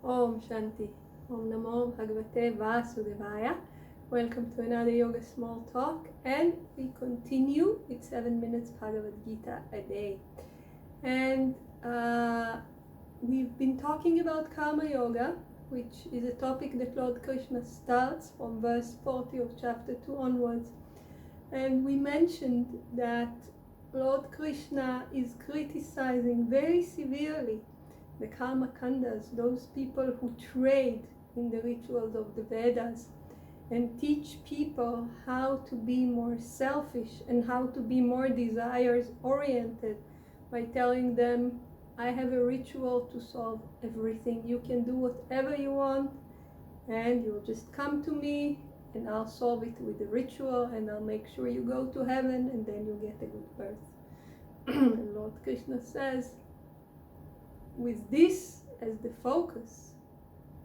Om Shanti. Om Namo Bhagavate Vasudevaya. Welcome to another Yoga Small Talk, and we continue with 7 minutes Bhagavad Gita a day. And we've been talking about Karma Yoga, which is a topic that Lord Krishna starts from verse 40 of chapter 2 onwards. And we mentioned that Lord Krishna is criticizing very severely the karma kandas, those people who trade in the rituals of the Vedas and teach people how to be more selfish and how to be more desires oriented by telling them, I have a ritual to solve everything. You can do whatever you want and you'll just come to me and I'll solve it with the ritual and I'll make sure you go to heaven and then you get a good birth. And Lord Krishna says, with this as the focus,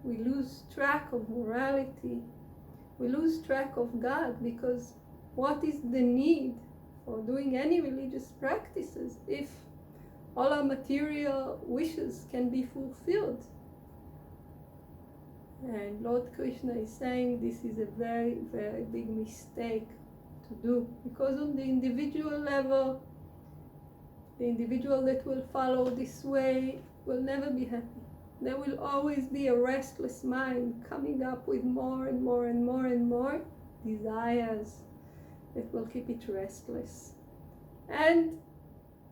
we lose track of morality, we lose track of God, because what is the need for doing any religious practices if all our material wishes can be fulfilled? And Lord Krishna is saying this is a very, very big mistake to do, because on the individual level, the individual that will follow this way will never be happy. There will always be a restless mind coming up with more and more and more and more desires that will keep it restless. And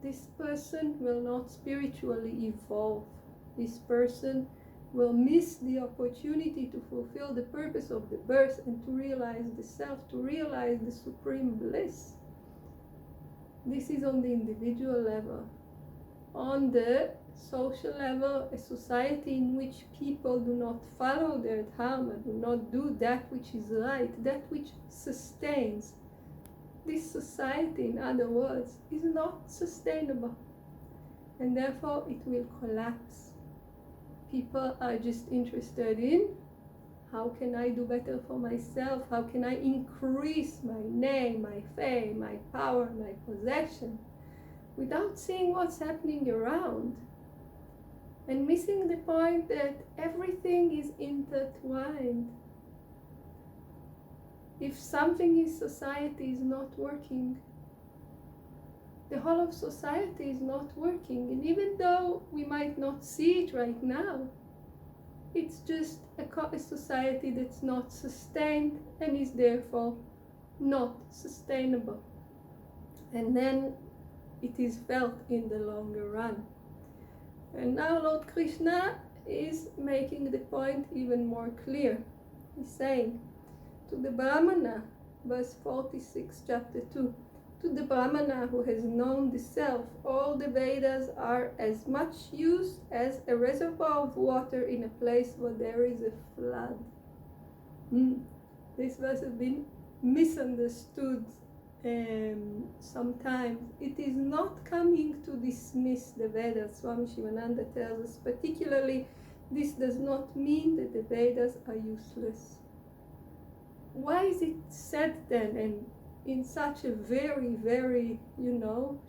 this person will not spiritually evolve. This person will miss the opportunity to fulfill the purpose of the birth and to realize the self, to realize the supreme bliss. This is on the individual level. On the social level, a society in which people do not follow their dharma, do not do that which is right, that which sustains. This society, in other words, is not sustainable, and therefore it will collapse. People are just interested in, how can I do better for myself? How can I increase my name, my fame, my power, my possession, without seeing what's happening around, and missing the point that everything is intertwined. If something in society is not working, the whole of society is not working. And even though we might not see it right now, it's just a society that's not sustained and is therefore not sustainable. And then it is felt in the longer run. And now Lord Krishna is making the point even more clear. He's saying to the Brahmana, verse 46, chapter 2, to the Brahmana who has known the self, all the Vedas are as much use as a reservoir of water in a place where there is a flood. This verse has been misunderstood sometimes. It is not coming to dismiss the Vedas. Swami Shivananda tells us, particularly, this does not mean that the Vedas are useless. Why is it said then, and in such a very, very,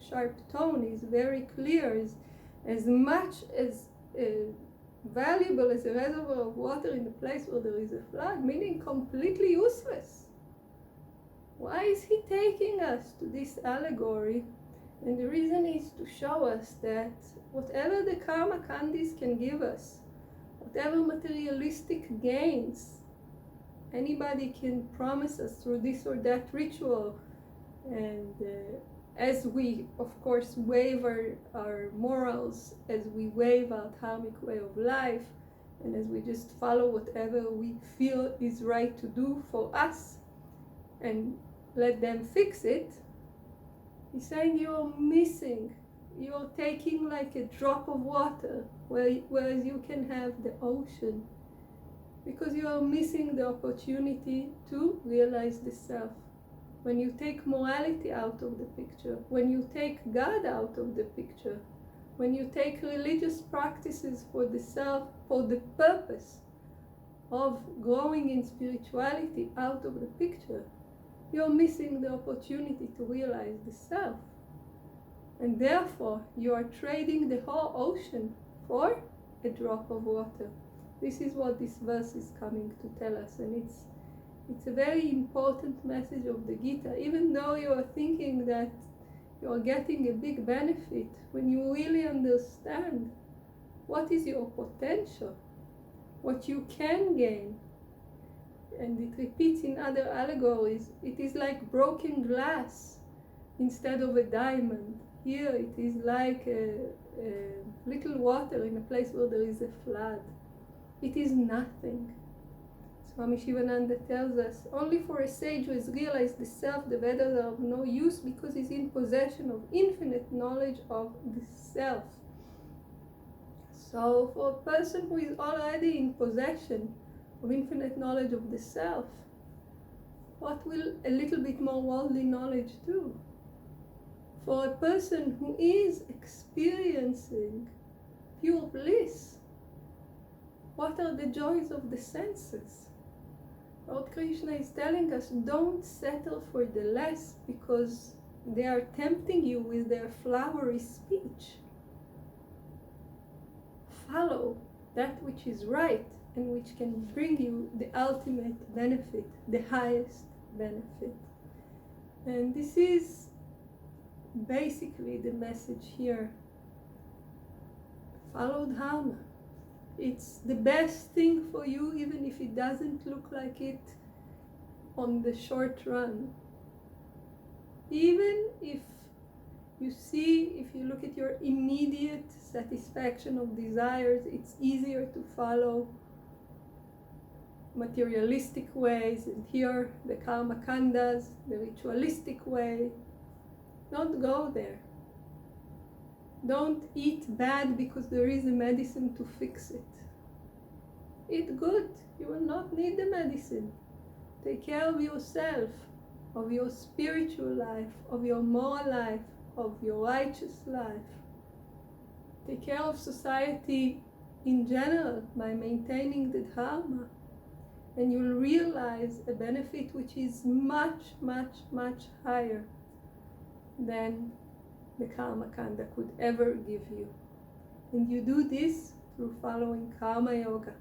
sharp tone, is very clear, is as much as valuable as a reservoir of water in a place where there is a flood, meaning completely useless? Why is he taking us to this allegory? And the reason is to show us that whatever the karma kandis can give us, whatever materialistic gains anybody can promise us through this or that ritual, and as we, of course, waive our morals, as we waive our dharmic way of life, and as we just follow whatever we feel is right to do for us, and let them fix it, he's saying you're missing, you're taking like a drop of water, whereas you can have the ocean, because you are missing the opportunity to realize the self. When you take morality out of the picture, when you take God out of the picture, when you take religious practices for the self, for the purpose of growing in spirituality out of the picture, you're missing the opportunity to realize the self. And therefore, you are trading the whole ocean for a drop of water. This is what this verse is coming to tell us, and it's a very important message of the Gita. Even though you are thinking that you are getting a big benefit, when you really understand what is your potential, what you can gain, and it repeats in other allegories, it is like broken glass instead of a diamond. Here it is like a little water in a place where there is a flood. It is nothing. Swami Shivananda tells us, only for a sage who has realized the self, the Vedas are of no use because he's in possession of infinite knowledge of the self. So for a person who is already in possession of infinite knowledge of the self, what will a little bit more worldly knowledge do? For a person who is experiencing pure bliss, what are the joys of the senses? Lord Krishna is telling us, don't settle for the less because they are tempting you with their flowery speech. Follow that which is right and which can bring you the ultimate benefit, the highest benefit. And this is basically the message here. Follow Dharma. It's the best thing for you, even if it doesn't look like it on the short run. Even if you look at your immediate satisfaction of desires, it's easier to follow materialistic ways, and here the karma kandas, the ritualistic way. Don't go there. Don't eat bad because there is a medicine to fix it. Eat good. You will not need the medicine. Take care of yourself, of your spiritual life, of your moral life, of your righteous life. Take care of society in general by maintaining the Dharma. And you'll realize a benefit which is much, much, much higher than the karma kanda could ever give you. And you do this through following karma yoga.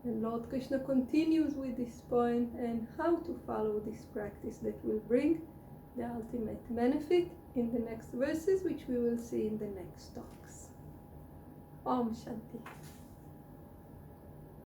And Lord Krishna continues with this point and how to follow this practice that will bring the ultimate benefit in the next verses, which we will see in the next talks. Om Shanti.